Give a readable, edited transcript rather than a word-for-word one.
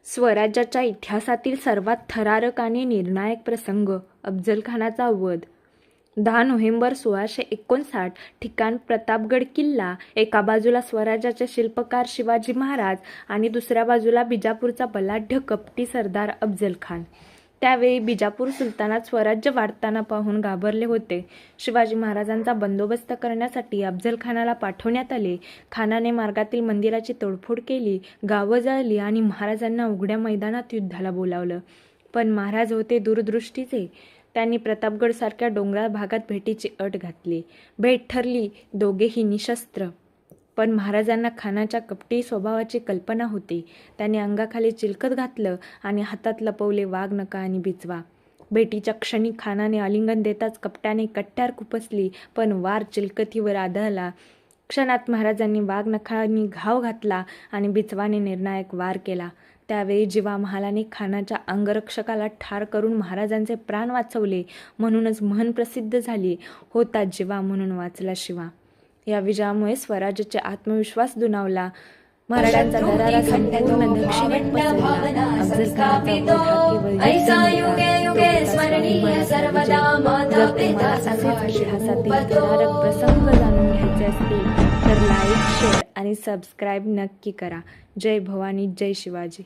स्वराज्याच्या इतिहासातील सर्वात थरारक आणि निर्णायक प्रसंग अफजलखानाचा वध। 10 नोव्हेंबर 1659 ठिकाण प्रतापगड किल्ला। एका बाजूला स्वराज्याचे शिल्पकार शिवाजी महाराज आणि दुसऱ्या बाजूला बिजापूरचा बलाढ्य कपटी सरदार अफजलखान। त्यावेळी बिजापूर सुलतानात स्वराज्य वाढताना पाहून घाबरले होते। शिवाजी महाराजांचा बंदोबस्त करण्यासाठी अफजलखानाला पाठवण्यात आले। खानाने मार्गातील मंदिराची तोडफोड केली, गावं जाळली आणि महाराजांना उघड्या मैदानात युद्धाला बोलावलं। पण महाराज होते दूरदृष्टीचे। त्यांनी प्रतापगडसारख्या डोंगराळ भागात भेटीची अट घातली। भेट ठरली, दोघेही निशस्त्र। पण महाराजांना खानाच्या कपटी स्वभावाची कल्पना होती। त्यांनी अंगाखाली चिलखत घातलं आणि हातात लपवले वाघनखं आणि बिचवा। भेटीच्या क्षणी खानाने आलिंगन देताच कपट्याने कट्यार खुपसली, पण वार चिलखतीवर आदळला। क्षणात महाराजांनी वाघनखांनी घाव घातला आणि बिचवाने निर्णायक वार केला। त्यावेळी जिवा महालाने खानाच्या अंगरक्षकाला ठार करून महाराजांचे प्राण वाचवले। म्हणूनच म्हण प्रसिद्ध झाली, होता जिवा म्हणून वाचला शिवा। या विजयामुळे स्वराज्याचा आत्मविश्वास दुणावला। मराठ्यांचा दरारा संपूर्ण दक्षिणेत पसरला। अफजलखानाचा वध हा केवळ युद्ध नव्हता, जर तुम्हाला असेच इतिहासातील थरारक प्रसंग जाणून घ्यायचे असतील तर लाईक, शेअर आणि सबस्क्राईब नक्की करा। जय भवानी, जय शिवाजी।